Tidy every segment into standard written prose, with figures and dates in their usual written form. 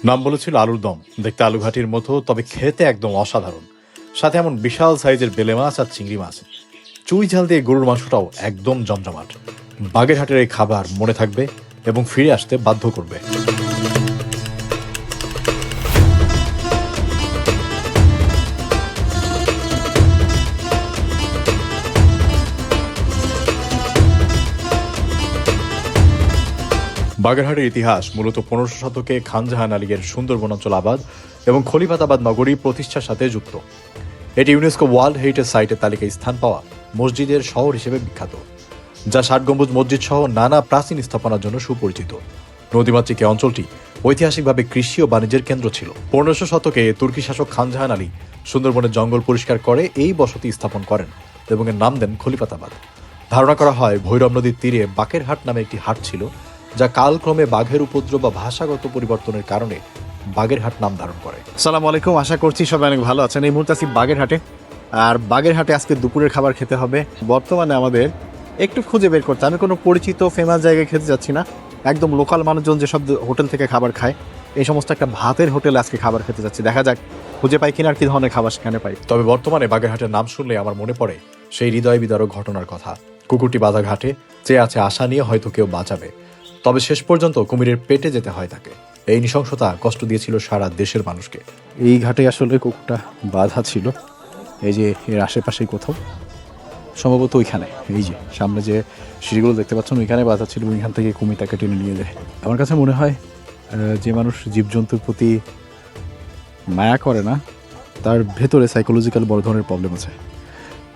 নাম বলেছিল আলুর দম। দেখতে আলুঘাটির মতো, তবে খেতে একদম অসাধারণ। সাথে এমন বিশাল সাইজের বেলে মাছ আর চিংড়ি মাছ। চুই ঝাল দিয়ে গরুর মাংসটাও একদম জমজমাট। বাগেরহাটের এই খাবার মনে থাকবে এবং ফিরে আসতে বাধ্য করবে। বাগেরহাটের ইতিহাস মূলত 1500 শতকে খান জাহান আলীর সুন্দরবন অঞ্চল আবাদ এবং খলিফাতাবাদ নগরী প্রতিষ্ঠার সাথে যুক্ত। এটি ইউনেস্কো ওয়ার্ল্ড হেরিটেজ সাইটের তালিকায় স্থান পাওয়া মসজিদের শহর হিসেবে বিখ্যাত, যা 60 গম্বুজ মসজিদ সহ নানা প্রাচীন স্থাপনার জন্য সুপরিচিত। নদীমাতৃক এই অঞ্চলটি ঐতিহাসিকভাবে কৃষি ও বাণিজ্যের কেন্দ্র ছিল। 1500 শতকে তুর্কি শাসক খান জাহান আলী সুন্দরবনের জঙ্গল পরিষ্কার করে এই বসতি স্থাপন করেন এবং এর নাম দেন খলিফাতাবাদ। ধারণা করা হয় ভৈরব নদীর তীরে বাকেরহাট নামে একটি হাট ছিল, যা কালক্রমে বাঘের উপদ্রব বা ভাষাগত পরিবর্তনের কারণে বাগেরহাট নাম ধারণ করে। আসসালামু আলাইকুম, আশা করছি সবাই অনেক ভালো আছেন। এই মুহূর্তে আছি বাগেরহাটে, আর বাগেরহাটে আজকে দুপুরের খাবার খেতে হবে। বর্তমানে আমাদের একটু খুঁজে বের করতে, আমি কোনো পরিচিত ফেমাস জায়গায় খেতে যাচ্ছি না, একদম লোকাল মানুষজন যেসব হোটেল থেকে খাবার খায় এই সমস্ত একটা ভাতের হোটেলে আজকে খাবার খেতে যাচ্ছি। দেখা যাক খুঁজে পাই কিনা, আর কি ধরনের খাবার সেখানে পাই। তবে বর্তমানে বাগেরহাটের নাম শুনলে আমার মনে পড়ে সেই হৃদয় বিদারক ঘটনার কথা। কুকুরটি বাঁধা ঘাটে চেয়ে আছে আশা নিয়ে হয়তো কেউ বাঁচাবে, তবে শেষ পর্যন্ত কুমিরের পেটে যেতে হয় তাকে। এই নৃশংসতা কষ্ট দিয়েছিল সারা দেশের মানুষকে। এই ঘাটে আসলে কুকুরটা বাঁধা ছিল, এই যে এর আশেপাশেই কোথাও, সম্ভবত ওইখানে, এই যে সামনে যে সিঁড়িগুলো দেখতে পাচ্ছেন ওইখানে বাঁধা ছিল। ওইখান থেকে কুমির তাকে টেনে নিয়ে যায়। আমার কাছে মনে হয় যে মানুষ জীবজন্তুর প্রতি মায়া করে না, তার ভেতরে সাইকোলজিক্যাল বড় ধরনের প্রবলেম আছে,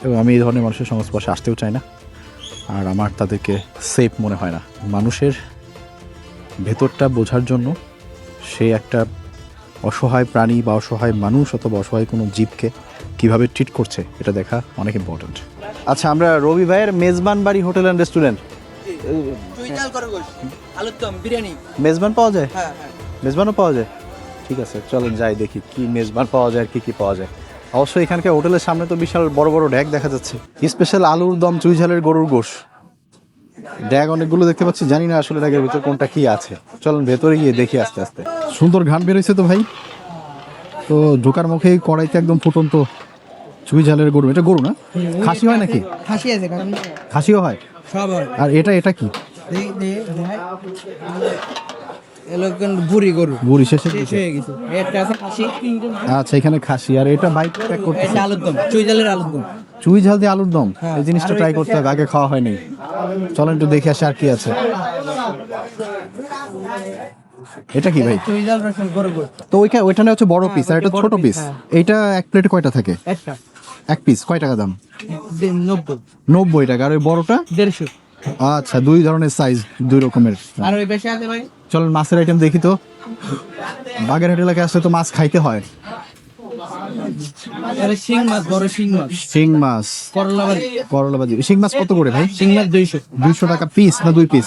এবং আমি এই ধরনের মানুষের সংস্পর্শে আসতেও চাই না, আর আমার তাদেরকে সেফ মনে হয় না। মানুষের ভেতরটা বোঝার জন্য সে একটা অসহায় প্রাণী বা অসহায় মানুষ অথবা অসহায় কোনো জীবকে কিভাবে ট্রিট করছে এটা দেখা অনেক ইম্পর্ট্যান্ট। আচ্ছা, আমরা রবি ভাইয়ের মেজবান বাড়ি হোটেল অ্যান্ড রেস্টুরেন্ট, মেজবান পাওয়া যায়? মেজবানও পাওয়া যায়, ঠিক আছে চলেন যাই দেখি কি মেজবান পাওয়া যায় আর কি পাওয়া যায়। অবশ্যই এখানকার হোটেলের সামনে তো বিশাল বড় বড় ড্যাগ দেখা যাচ্ছে, স্পেশাল আলুর দম, চুই ঝালের গরুর গোশ, ড্যাগ অনেকগুলো দেখতে পাচ্ছি। জানি না আসলে ড্যাগের ভিতর কোনটা কি আছে, চলেন ভেতরে গিয়ে দেখি আস্তে আস্তে। সুন্দর ঘাট বেরোইছে তো ভাই, তো ঢোকার মুখেই কড়াইতে একদম ফুটন্ত চুই ঝালের গরু। এটা গরু না, খাসি হয় নাকি? খাসি আছে, খাসিও হয় সব হয়। আর এটা কি? বুড়ি গরু, বুড়ি শেষে হয়ে গেছে। একটা আছে খাসি, আচ্ছা এখানে খাসি, আর এটা বাইক প্যাক করতে এটা আলুর দম, চুই ঝালের আলুর দম। চুই ঝাল দিয়ে আলুর দম, এই জিনিসটা ট্রাই করতে হবে, আগে খাওয়া হয়নি। চলেন একটু দেখে আসি আর কি আছে। এটা কি ভাই? চুই ঝাল রসুন গরু গোশত। তো ওইখানে হচ্ছে বড় পিস আর এটা ছোট পিস। এইটা এক প্লেটে কয়টা থাকে? একটা এক পিস কয় টাকা দাম? 90 90 টাকা। আর ওই বড়টা? 150। আচ্ছা, দুই ধরনের সাইজ, দুই রকমের। আর ওই বেশি আছে ভাই। চলেন মাছের আইটেম দেখি তো। বাগেরহাট এলাকায় আসলে তো মাছ খাইতে হয়। আরে শিং মাছ, বড় শিং মাছ, শিং মাছ, করলা ভাজি। শিং মাছ কত করে ভাই? শিং মাছ 200 200 টাকা পিস না দুই পিস?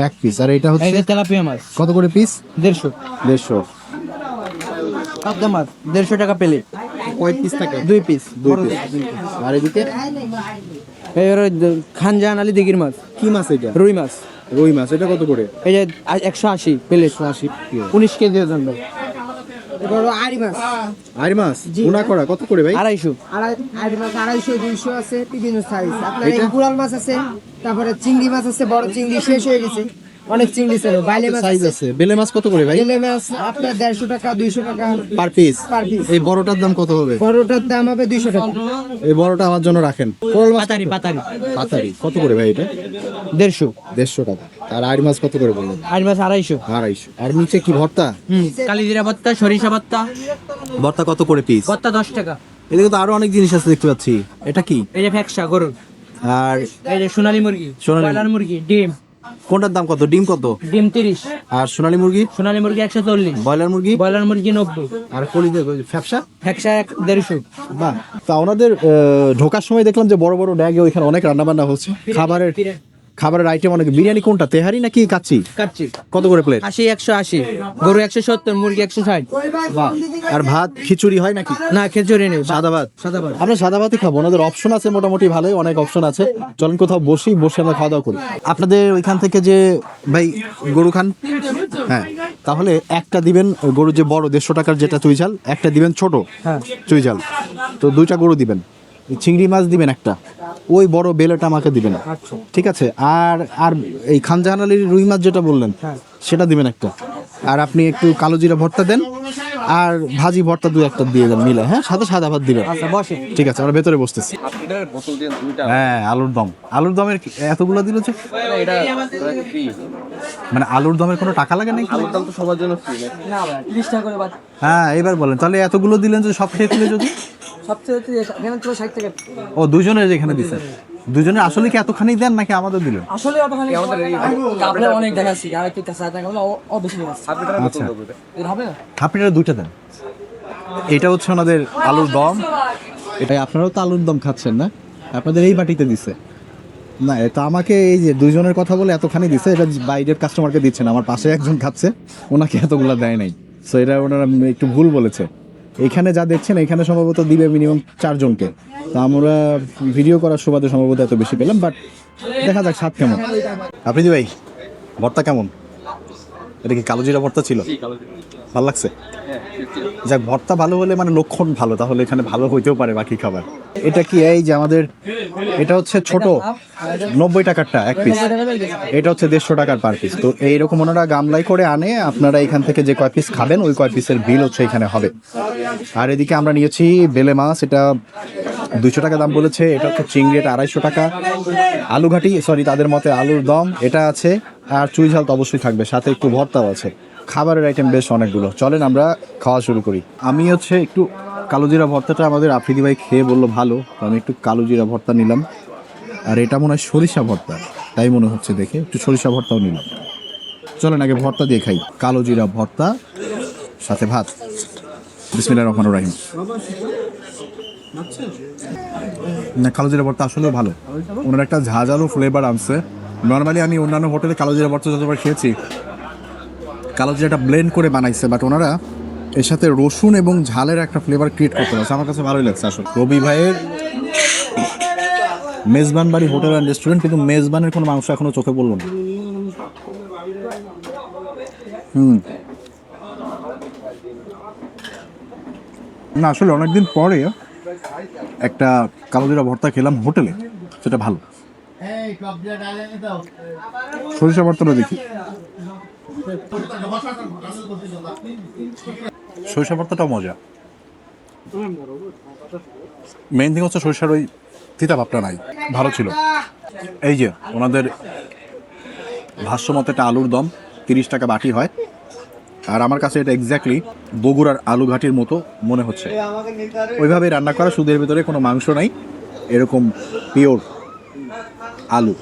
এক পিস। আর এটা হচ্ছে এটা তেলাপিয়া মাছ কত করে পিস? 150। 150। পাবদা মাছ 150 টাকা প্লেট। কয় পিস থাকে? 2 পিস। আর এদিকে এর খান জাহান আলী দিঘির মাছ। কি মাছ এটা? রুই মাছ। রুই মাছ, এটা কত করে? এই যে 180 প্লেট। 180 19 কেজি ওজন ভাই। আর মাছ গুনা করা কত করে ভাই? 250। আড়াই মাছ 250, 200 আছে, বিভিন্ন সাইজ। আপনার এই কুড়াল মাছ আছে, তারপরে চিংড়ি মাছ আছে, বড় চিংড়ি শেষ হয়ে গেছে, অনেক চিংড়ি ছিল। বাইলে মাছ সাইজ আছে। বেলে মাছ কত করে ভাই? বেলে মাছ আপনার 150 টাকা, 200 টাকা পার পিস। Per piece. এই বড়টার দাম কত হবে? বড়টার দাম হবে 200 টাকা। এই বড়টা আমার জন্য রাখেন। কোল পাতারি পাতারি কত করে ভাই এটা? 150। 150 টাকা। আর আর মাছ কত করে বললেন? আর মাছ 250। 250। আর নিচে কি ভর্তা? কালিজিরা ভর্তা, সরিষা ভর্তা। ভর্তা কত করে পিস? ভর্তা 10 টাকা। এদিকে তো আরো অনেক জিনিস আছে দেখতে পাচ্ছি। এটা কি? এই যে ফ্যাকসা গরু, আর এই যে সোনালী মুরগি, সোনালী ব্রয়লার মুরগি, ডিম। কোনটার দাম কত? ডিম কত? ডিম 30। আর সোনালী মুরগি? সোনালী মুরগি 140। ব্রয়লার মুরগি? ব্রয়লার মুরগি 90। আর কলিজা ফ্যাপসা? ফ্যাকসা 150। বাহ। তা ওনাদের ঢোকার সময় দেখলাম যে বড় বড় ড্যাগে ওইখানে অনেক রান্না বান্না হচ্ছে, খাবারের আইটেম অনেক। বিরিয়ানি কোনটা, তেহারি নাকি কাচ্চি? কাচ্চি কত করে প্লেট? 80 180, গরু 170, মুরগি 160। বাহ। আর ভাত খিচুড়ি হয় নাকি? না খেজুরি নেই, সাদা ভাত। সাদা ভাত। আমরা সাদা ভাতই খাবো, ওনাদের অপশন আছে মোটামুটি ভালোই, অনেক অপশন আছে। চলেন কোথাও বসে আমরা খাওয়া দাওয়া করি। আপনাদের ওইখান থেকে যে ভাই গরু খান, হ্যাঁ, তাহলে একটা দিবেন গরু যে বড় 150 টাকার যেটা চুই ঝাল, একটা দিবেন ছোট চুই ঝাল, তো 2টা গরু দিবেন। চিংড়ি মাছ দিবেন একটা, ওই বড় বেলেটা আমাকে দিবেন, ঠিক আছে? আর আর এই খানজাহান আলীর রুই মাছ যেটা বললেন সেটা দিবেন একটা। আর আপনি একটু কালো জিরা ভর্তা দেন, আর ভাজি ভর্তা 2-1টা দিয়ে দেন মিলে, হ্যাঁ, সাথে সাদা ভাত দিবেন। বসে ঠিক আছে, আমরা ভেতরে বসতেছি। হ্যাঁ, আলুর দমের এতগুলো দিল যে, মানে আলুর দমের কোনো টাকা লাগে নাকি? আলুর দাম তো সবার জন্য ফ্রি, না ভাই 30 টাকা করে বাদ। হ্যাঁ, এবার বলেন তাহলে এতগুলো দিলেন যে সব খেয়ে তুলে যদি? সবচেয়ে এখানে তো 60 টাকা। ও, দুজনের যেখানে দিচ্ছেন, দুজনের আসলে কি এতখানি দেন নাকি আমাদের দিলেন? আসলে অতখানি আমাদের কাপড়ে অনেক দেখাচ্ছি, আর একটু 60 টাকা হলো ও বেশি নিচ্ছে। আচ্ছা, এর হবে না? আপনারা 2টা দেন। এটা হচ্ছে ওনাদের আলুর দম। এটাই, আপনারাও তো আলুর দম খাচ্ছেন না? আপনাদের এই বাটিতে দিছে না? এটা আমাকে এই যে দুজনের কথা বলে এতখানি দিছে, এটা বাইরের কাস্টমারকে দিচ্ছেন। আমার পাশে একজন খাচ্ছে, ওনাকে এতগুলা দেয় নাই। সো এটা ওনারা একটু ভুল বলেছে। এইখানে যা দেখছেন এখানে সম্ভবত দিবে মিনিমাম 4 জনকে। তো আমরা ভিডিও করার সুবাদে সম্ভবত এত বেশি পেলাম, বাট দেখা যাক স্বাদ কেমন। আপনি ভাই ভর্তা কেমন? এটা কি কালো জিরা ভর্তা ছিল? ভালো লাগছে? যাক, ভর্তা ভালো হলে মানে লক্ষণ ভালো, তাহলে এখানে ভালো হইতেও পারে বাকি খাবার। এটা কি এই যে আমাদের, এটা হচ্ছে ছোট 90 টাকারটা এক পিস, এটা হচ্ছে 150 টাকার পার পিস। তো এইরকম ওনারা গামলাই করে আনে, আপনারা এখান থেকে যে কয় পিস খাবেন ওই কয় পিসের বিল হচ্ছে এখানে হবে। আর এদিকে আমরা নিয়েছি বেলে মাছ, এটা 200 টাকা দাম বলেছে। এটা হচ্ছে চিংড়ি, এটা 250 টাকা। আলু ঘাটি, সরি তাদের মতে আলুর দম এটা আছে, আর চুই ঝাল তো অবশ্যই থাকবে, সাথে একটু ভর্তাও আছে। খাবারের আইটেম বেশ অনেকগুলো। চলেন আমরা খাওয়া শুরু করি। আমি হচ্ছে একটু কালো জিরা ভর্তাটা আমাদের আফ্রিদি ভাই খেয়ে বললো ভালো, তো আমি একটু কালো জিরা ভর্তা নিলাম। আর এটা মনে হয় সরিষা ভর্তা, তাই মনে হচ্ছে দেখে, একটু সরিষা ভর্তাও নিলাম। চলেন আগে ভর্তা দিয়ে খাই। কালো জিরা ভর্তা সাথে ভাত। বিসমিল্লাহির রহমানির রহিম। না, কালো জিরা ভর্তা আসলেও ভালো। ওনার একটা ঝাঁঝালো ফ্লেভার আনছে। নর্মালি আমি অন্যান্য হোটেলে কালো জিরা ভর্তা যতবার খেয়েছি, কালো জিরাটা ব্লেন্ড করে বানাইছে, বাট ওনারা এর সাথে রসুন এবং ঝালের একটা ফ্লেভার ক্রিয়েট করতে পারছে। আমার কাছে ভালোই লাগছে আসলে। রবি ভাইয়ের মেজবান বাড়ি হোটেল অ্যান্ড রেস্টুরেন্ট, কিন্তু মেজবানের কোনো মাংস এখনো চোখে পড়লো না। না, আসলে অনেকদিন পরে একটা কালো জিরা ভর্তা খেলাম হোটেলে, সেটা ভালো। সরিষা ভর্তাটা দেখি। সরিষা ভর্তাটাও মজা। মেইন থিং হচ্ছে সরিষার ওই তিতা ভাবটা নাই, ভালো ছিল। এই যে ওনাদের ভাষ্য মতে একটা আলুর দম 30 টাকা বাটি হয়, আর আমার কাছে এটা এক্স্যাক্টলি বগুড়ার আলু ঘাটির মতো মনে হচ্ছে। ওইভাবে রান্না করা, সুদের ভিতরে কোনো মাংস নাই, এরকম পিওর আলু।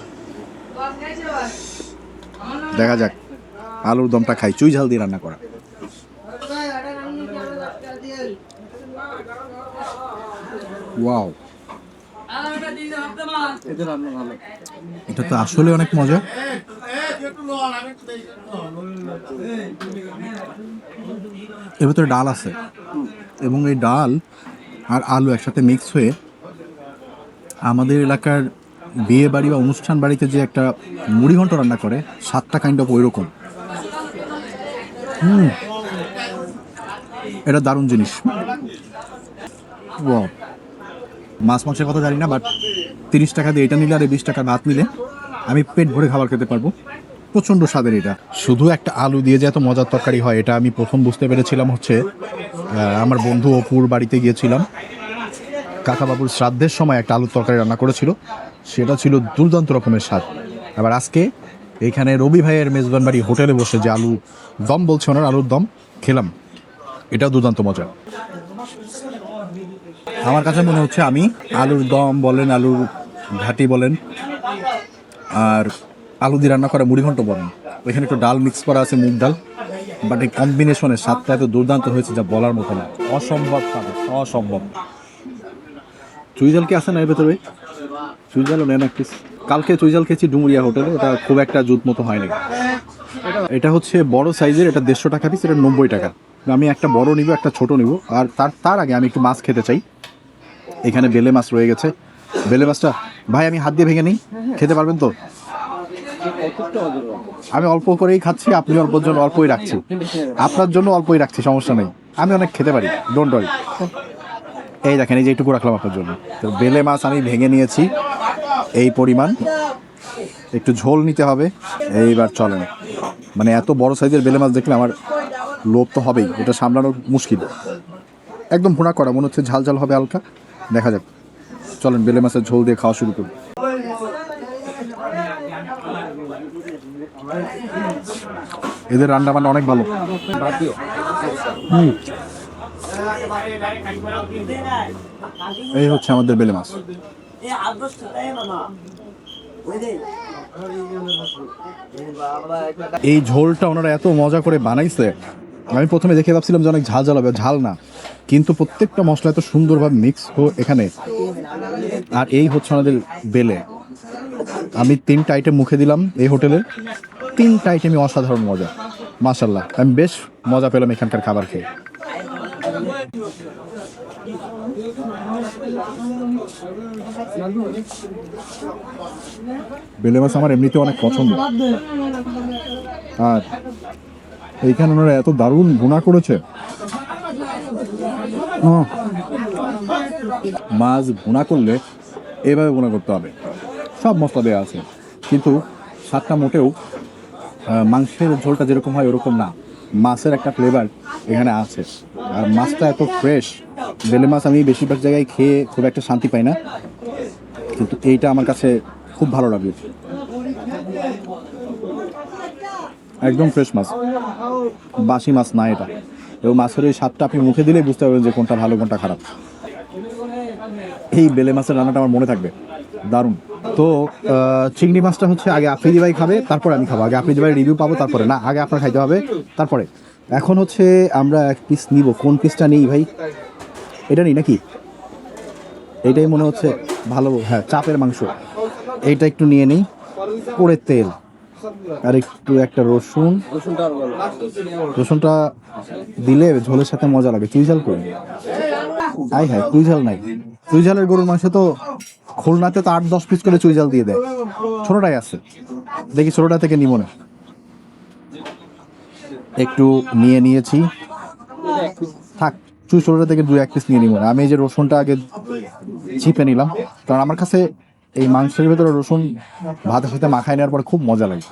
দেখা যাক, আলুর দমটা খাই, চুই ঝাল দিয়ে রান্না করা। ওয়াও, এটা তো আসলে অনেক মজা। এর ভিতরে ডাল আছে, এবং এই ডাল আর আলু একসাথে মিক্স হয়ে আমাদের এলাকার বিয়ে বাড়ি বা অনুষ্ঠান বাড়িতে যে একটা মুড়ি ঘন্ট রান্না করে, স্বাদটা কাইন্ড অফ ওইরকম। এটা দারুণ জিনিস। ওয়াও, মাছ মাংসের কথা জানি না, বাট 30 টাকা দিয়ে এটা নিলে আর 20 টাকা ভাত নিলে আমি পেট ভরে খাবার খেতে পারবো। প্রচণ্ড স্বাদের এটা। শুধু একটা আলু দিয়ে যে এত মজার তরকারি হয়, এটা আমি প্রথম বুঝতে পেরেছিলাম হচ্ছে আমার বন্ধু অপুর বাড়িতে গিয়েছিলাম। কাকাবাবুর শ্রাদ্ধের সময় একটা আলুর তরকারি রান্না করেছিল, সেটা ছিল দুর্দান্ত রকমের স্বাদ। আবার আজকে এখানে রবি ভাইয়ের মেজবান বাড়ি হোটেলে বসে যে আলু দম বলছে ওনার, আলুর দম খেলাম, এটাও দুর্দান্ত মজা। আমার কাছে মনে হচ্ছে আমি আলুর দম বলেন, আলুর ঘাটি বলেন, আর আলু দিয়ে রান্না করা মুড়ি ঘন্ট বলেন, এখানে একটু ডাল মিক্স করা আছে, মুগ ডাল, বাট এই কম্বিনেশনের স্বাদটা এত দুর্দান্ত হয়েছে যা বলার মতো না। অসম্ভব স্বাদ, অসম্ভব। চুই ঝাল কি আছে না এর ভেতরে? চুই ঝালও নেন এক পিস। কালকে চুইঝাল খেয়েছি ডুমুরিয়া হোটেলে, ওটা খুব একটা জুত মতো হয়নি। এটা হচ্ছে বড় সাইজের, এটা 150 টাকা পিস, এটা 90 টাকা। আমি একটা বড় নিব, একটা ছোট নিব। আর তার আগে আমি একটু মাছ খেতে চাই। এখানে বেলে মাছ রয়ে গেছে। বেলে মাছটা ভাই আমি হাত দিয়ে ভেঙে নিই, খেতে পারবেন তো? আমি অল্প করেই খাচ্ছি, আপনি অল্পর জন্য অল্পই রাখছি, আপনার জন্য অল্পই রাখছি, সমস্যা নেই। আমি অনেক খেতে পারি, ডোন্ট ওয়ারি। এই দেখেন, এই যে একটু রাখলাম আপনার জন্য। তো বেলে মাছ আমি ভেঙে নিয়েছি এই পরিমাণ, একটু ঝোল নিতে হবে। এইবার চলেন, মানে এত বড় সাইজের বেলে মাছ দেখলে আমার লোভ তো হবেই, এটা সামলানো মুশকিল। একদম ভুনা করা, মনে হচ্ছে ঝাল ঝাল হবে হালকা, দেখা যাক। চলেন বেলে মাছের ঝোল দিয়ে খাওয়া শুরু করি। এদের রান্না বান্না অনেক ভালো। এই হচ্ছে আমাদের বেলে মাছ। এই ঝোলটা ওনারা এত মজা করে বানাইছে, আমি প্রথমে দেখে ভাবছিলাম যে অনেক ঝাল ঝাল হবে, ঝাল না, কিন্তু প্রত্যেকটা মশলা এত সুন্দরভাবে মিক্স এখানে। আর এই হচ্ছে আমাদের বেলে। আমি 3টা আইটেম মুখে দিলাম এই হোটেলের, 3টা আইটেমই অসাধারণ মজা, মাশাল্লাহ। আমি বেশ মজা পেলাম এখানকার খাবার খেয়ে। বেলে মাছ আমার এমনিতে অনেক পছন্দ, আর এইখানে ওনারা এত দারুণ ভুনা করেছে। মাছ ভুনা করলে এভাবে ভুনা করতে হবে, সব মশলা দেওয়া আছে, কিন্তু স্বাদটা মোটেও মাংসের ঝোলটা যেরকম হয় ওরকম না। মাছের একটা ফ্লেভার এখানে আছে, আর মাছটা এত ফ্রেশ। বেলে মাছ আমি বেশিরভাগ জায়গায় খেয়ে খুব একটা শান্তি পাই না, কিন্তু এইটা আমার কাছে খুব ভালো লাগে। একদম ফ্রেশ মাছ, বাসি মাছ না এটা। এবং মাছের এই স্বাদটা আপনি মুখে দিলেই বুঝতে পারবেন যে কোনটা ভালো কোনটা খারাপ। এই বেলে মাছের রান্নাটা আমার মনে থাকবে, দারুণ। তো চিংড়ি মাছটা হচ্ছে আগে আফ্রিদি ভাই খাবে, তারপরে আমি খাবো। আগে আফ্রিদি ভাই রিভিউ পাবো, তারপরে না, আগে আপনার খাইতে হবে তারপরে। এখন হচ্ছে আমরা এক পিস নিব। কোন পিসটা নেই ভাই? এটা নেই নাকি? এটাই মনে হচ্ছে ভালো। হ্যাঁ, চাপের মাংস, এইটা একটু নিয়ে নিই। পরে তেল আর একটু একটা রসুনটা দিলে ঝোলের সাথে মজা লাগে। চুইঝাল করি, আই হ্যাঁ, চুইঝাল নাই। চুইঝালের গরুর মাংস তো খুলনাতে তো 8-10 পিস করে চুইঝাল দিয়ে দেয়। ছোটটাই আছে, দেখি ছোটটা থেকে নিব না। একটু নিয়েছি, থাক, ছোটটা থেকে 2-1 পিস নিয়ে নিব না। আমি এই যে রসুনটা আগে চিপে নিলাম, কারণ আমার কাছে এই মাংসের ভেতরে রসুন ভাতের সাথে মাখায় নেওয়ার পর খুব মজা লাগে।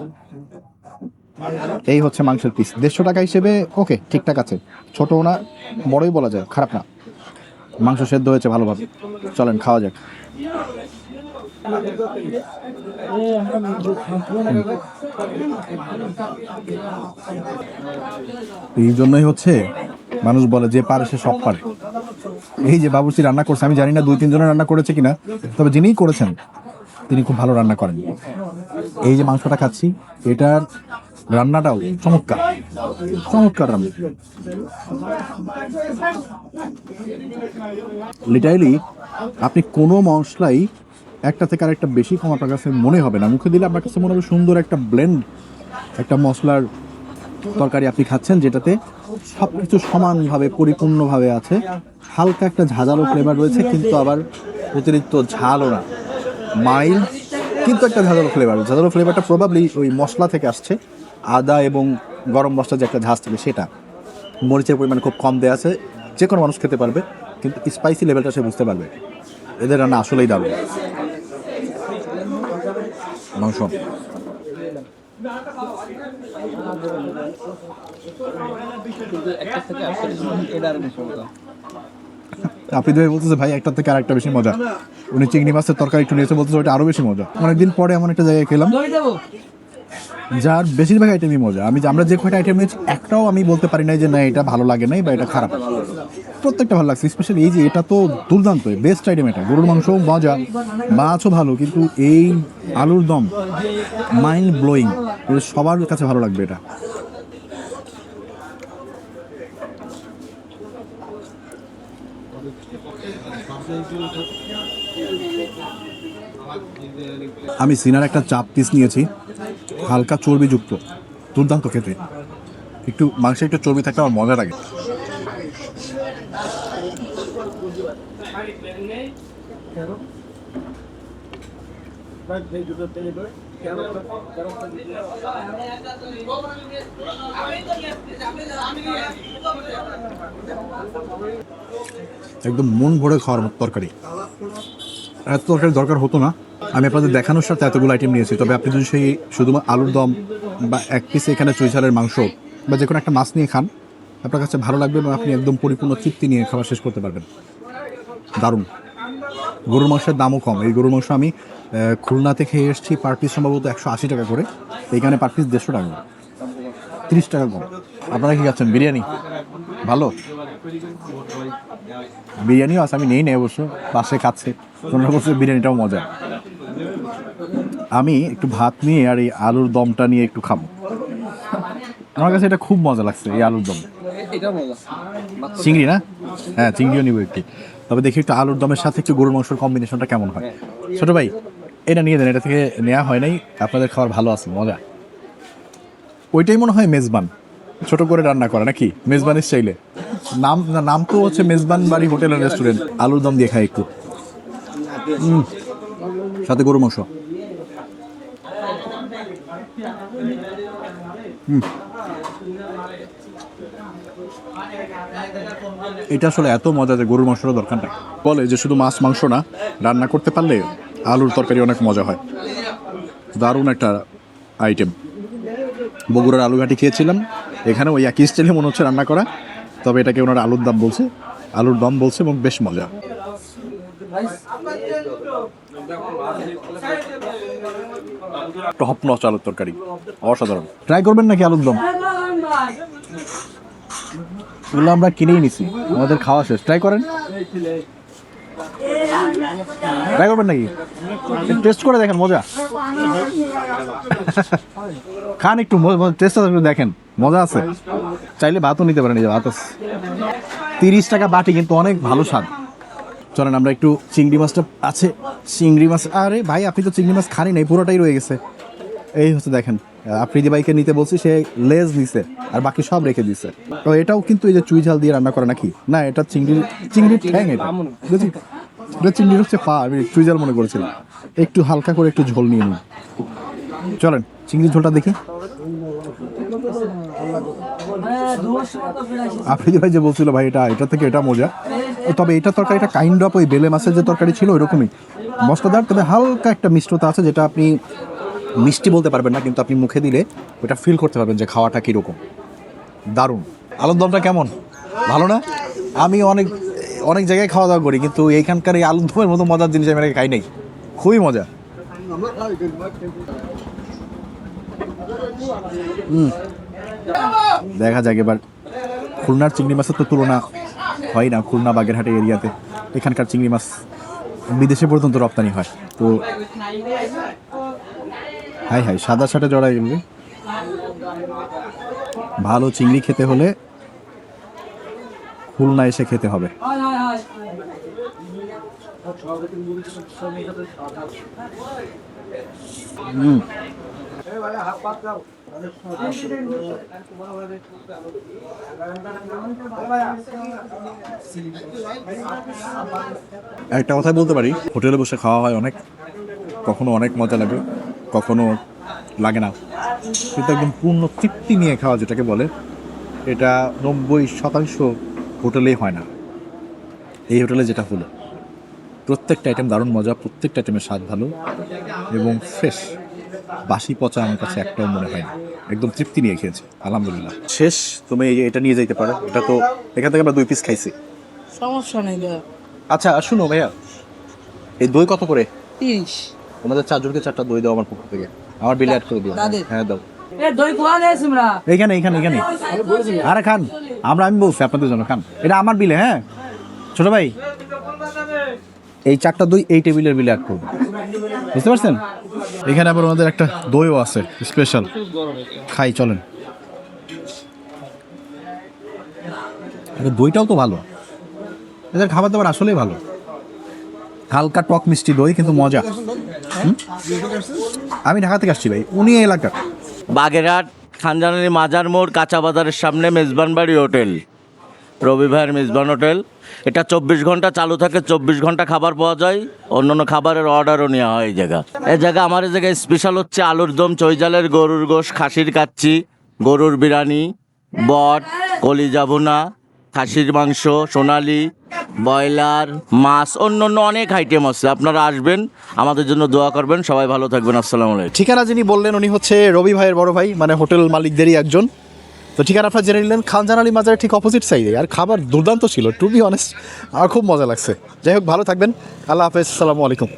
এই হচ্ছে মাংসের পিস, 150 টাকা হিসেবে ওকে, ঠিকঠাক আছে। ছোটও না, বড়ই বলা যায়, খারাপ না। মাংস সেদ্ধ হয়েছে ভালোভাবে। চলেন খাওয়া যাক। এই জন্যই হচ্ছে মানুষ বলে যে পারে সে সব পারে। এই যে বাবুর্চি রান্না করছে, আমি জানি না 2-3 জনের রান্না করেছে কিনা, তবে যিনিই করেছেন তিনি খুব ভালো রান্না করেন। এই যে মাংসটা খাচ্ছি, এটার রান্নাটাও চমৎকার, চমৎকার রান্না। লিটারালি আপনি কোনো মশলাই একটা থেকে আরেকটা বেশি কম আপনার কাছে মনে হবে না। মুখে দিলে আপনার কাছে মনে হবে সুন্দর একটা ব্লেন্ড, একটা মশলার তরকারি আপনি খাচ্ছেন, যেটাতে সব কিছু সমানভাবে পরিপূর্ণভাবে আছে। হালকা একটা ঝাঁঝালো ফ্লেভার রয়েছে, কিন্তু আবার অতিরিক্ত ঝালও না, মাইল্ড কিন্তু একটা ঝাঁঝালো ফ্লেভার। ঝাঁঝালো ফ্লেভারটা প্রবাবলি ওই মশলা থেকে আসছে, আদা এবং গরম মশলা যে একটা ঝাঁজ থাকে সেটা। মরিচের পরিমাণ খুব কম দেওয়া আছে, যে কোনো মানুষ খেতে পারবে, কিন্তু স্পাইসি লেভেলটা সে বুঝতে পারবে। এদের রান্না আসলেই দারুণ। মাংস আপনি তো বলতেছে ভাই একটার থেকে আরেকটা বেশি মজা। উনি চিংড়ি মাছের তরকারি একটু নিয়েছে, বলতেছে ওইটা আরো বেশি মজা। অনেকদিন পরে এমন একটা জায়গায় খেলাম যার বেশিরভাগ আইটেমই মজা। আমরা যে কয়টা আইটেম নিয়েছি একটাও আমি বলতে পারি না যে না এটা ভালো লাগে নাই বা এটা খারাপ, প্রত্যেকটা ভালো লাগছে। স্পেশালি এই যে এটা তো দুর্দান্ত, বেস্ট আইটেম এটা। গরুর মাংস মজা, মাছও ভালো, কিন্তু এই আলুর দম মাইন্ড ব্লোয়িং, সবার কাছে ভালো লাগবে এটা। আমি সিনার একটা চাপ পিস নিয়েছি, হালকা চর্বিযুক্ত, দুর্দান্ত খেতে। একটু মাংসে একটু চর্বি থাকলে আমার মজা লাগে। একদম মন ভরে খাওয়ার মতো তরকারি। এত তরকারি দরকার হতো না। আমি আপনাদের দেখানোর সাথে এতগুলো আইটেম নিয়েছি, তবে আপনি যদি সেই শুধুমাত্র আলুর দম বা এক পিস এখানে চুইঝালের মাংস বা যে কোনো একটা মাছ নিয়ে খান, আপনার কাছে ভালো লাগবে এবং আপনি একদম পরিপূর্ণ তৃপ্তি নিয়ে খাবার শেষ করতে পারবেন। দারুণ। গরুর মাংসের দামও কম। এই গরুর মাংস আমি খুলনাতে খেয়ে এসেছি, পার পিস সম্ভবত 180 টাকা করে, এইখানে পার পিস 150 টাকা, 30 টাকা কম। আপনারা কি খাচ্ছেন? বিরিয়ানি ভালো? বিরিয়ানিও আছে, আমি নেই অবশ্য, পাশে খাচ্ছে তোমরা বলছো বিরিয়ানিটাও মজা। আমি একটু ভাত নিয়ে আর এই আলুর দমটা নিয়ে একটু খাবো। আমার কাছে এটা খুব মজা লাগছে, এই আলুর দম। চিংড়ি না? হ্যাঁ, চিংড়িও নিব একটু। তবে দেখি একটু আলুর দমের সাথে একটু গরুর মাংসের কম্বিনেশনটা কেমন হয়। ছোট ভাই, এটা নিয়ে দেন, এটা থেকে নেওয়া হয় নাই, আপনাদের খাবার ভালো আছে, মজা। ওইটাই মনে হয় মেজবান, ছোট করে রান্না করা নাকি মেজবানের স্টাইলে। নাম তো হচ্ছে মেজবান বাড়ি হোটেল অ্যান্ড রেস্টুরেন্ট। আলুর দম দিয়ে খাই একটু, সাথে গরু মাংস। এটা আসলে এত মজা যে গরুর মাংসের দরকার নাই। বলে যে শুধু মাছ মাংস না, রান্না করতে পারলে আলুর তরকারি অনেক মজা হয়। দারুণ একটা আইটেম। বগুড়ার আলুঘাটি খেয়েছিলাম, এখানে ওই একই স্টাইলে মনে হচ্ছে রান্না করা, তবে এটাকে ওনারা আলুর দম বলছে, আলুর দম বলছে, এবং বেশ মজা। টপ নচ আলুর তরকারি, অসাধারণ। ট্রাই করবেন নাকি আলুর দম? এগুলো আমরা কিনেই নিছি, আমাদের খাওয়া শেষ। ট্রাই করেন, ট্রাই করবেন নাকি? টেস্ট করে দেখেন, মজা। খান একটু, টেস্ট দেখেন, মজা আছে। চাইলে ভাতও নিতে পারেন, এই যে ভাত আছে। 30 টাকা বাটি, কিন্তু অনেক ভালো স্বাদ। চলেন আমরা একটু চিংড়ি মাছটা আছে, চিংড়ি মাছ। আরে ভাই, আপনি তো চিংড়ি মাছ খানি নাই, পুরোটাই রয়ে গেছে। এই হচ্ছে দেখেন, আফ্রিদি ভাইকে নিতে বলছি, সে লেজ নিছে আর বাকি সব রেখে দিছে। তো এটাও কিন্তু এই যে চুই ঝাল দিয়ে রান্না করে নাকি? না, এটা চিংড়ির ঠ্যাং। এটা চিংড়ির হচ্ছে পা, আমি চুই ঝাল মনে করেছিলাম। একটু হালকা করে একটু ঝোল নিয়ে নিন। চলেন চিংড়ির ঝোলটা দেখি। আফ্রিদি ভাই যে বলছিল ভাই এটা থেকে এটা মজা। তবে এটা তরকারিটা কাইন্ড অফ ওই বেলে মাছের যে তরকারি ছিল ওইরকমই মশলাদার, তবে হালকা একটা মিষ্টতা আছে, যেটা আপনি মিষ্টি বলতে পারবেন না, কিন্তু আপনি মুখে দিলে ওটা ফিল করতে পারবেন যে খাওয়াটা কীরকম। দারুণ। আলুর দমটা কেমন? ভালো না? আমি অনেক জায়গায় খাওয়া দাওয়া করি, কিন্তু এইখানকার এই আলুর দমের মতো মজার জিনিস আমি খাই নাই। খুবই মজা। দেখা যাক এবার। খুলনার চিংড়ি মাছের তো তুলনা হয় না, খুলনা বাগেরহাট এরিয়াতে এখানকার চিংড়ি মাছ বিদেশে পর্যন্ত রপ্তানি হয়। তো হাই সাদা সাথে জড়াই গেলে। ভালো চিংড়ি খেতে হলে খুলনা এসে খেতে হবে। একটা কথাই বলতে পারি, হোটেলে বসে খাওয়া হয় অনেক, কখনো অনেক মজা লাগে, কখনো লাগে না, কিন্তু একদম পূর্ণ তৃপ্তি নিয়ে খাওয়া যেটাকে বলে, এটা 90% হোটেলেই হয় না। এই হোটেলে যেটা হলো, প্রত্যেকটা আইটেম দারুণ মজা, প্রত্যেকটা আইটেমের স্বাদ ভালো এবং ফ্রেশ। বাসি পচা আমার কাছে একটাও মনে হয় না, একদম তৃপ্তি নিয়ে খেয়েছি, আলহামদুলিল্লাহ। শেষ, তুমি এটা নিয়ে যাইতে পারো। এটা তো এখান থেকে আমরা 2 পিস খাইছি, সমস্যা নেই। আচ্ছা শুনো ভাইয়া, এই দই কত করে? 30। ওনাদের 4 জনকে 4টা দই দাও আমার পক্ষ থেকে, আমার বিল অ্যাড করে দিও। হ্যাঁ দাও। দই কোয়া নেছ আমরা এইখানে আরে খান, আমি বলছি আপনাদের জন্য খান, এটা আমার বিলে। হ্যাঁ ছোট ভাই, এই 4টা দই এই টেবিলের বিলে অ্যাড করুন, বুঝতে পারছেন? এখানে আবার আমাদের একটা দইও আছে স্পেশাল, খাই চলেন। দইটাও তো ভালো, এদের খাবার দাবার আসলেই ভালো, হালকা টক মিষ্টি দই কিন্তু মজা। আমি ঢাকা থেকে আসছি ভাই, উনি এই এলাকার। বাগেরহাট খানজানানি মাজার মোড় কাঁচা বাজারের সামনে মেজবান বাড়ি হোটেল, রবি ভাইয়ের মেজবান হোটেল। এটা 24 ঘন্টা চালু থাকে, 24 ঘন্টা খাবার পাওয়া যায়, অন্যান্য খাবারের অর্ডারও নেওয়া হয় এই জায়গা। আমার এই জায়গায় স্পেশাল হচ্ছে আলুর দম, চৈজালের গরুর গোশ, খাসির কাচ্চি, গরুর বিরিয়ানি, বট, কলিজা ভুনা, খাসির মাংস, সোনালি, ব্রয়লার, মাছ, অন্য অনেক আইটেম আছে। আপনারা আসবেন, আমাদের জন্য দোয়া করবেন। সবাই ভালো থাকবেন। আসসালামু আলাইকুম। ঠিকানা যিনি বললেন উনি হচ্ছে রবি ভাইয়ের বড় ভাই, মানে হোটেল মালিকদেরই একজন। তো ঠিকানা আপনারা জেনে নিলেন, খানজানানি মাজারের ঠিক অপোজিট সাইডে। আর খাবার দুর্দান্ত ছিল, টু বি অনেস্ট, আমার খুব মজা লাগছে। যাই হোক, ভালো থাকবেন, আল্লাহ হাফেজ, আসসালামু আলাইকুম।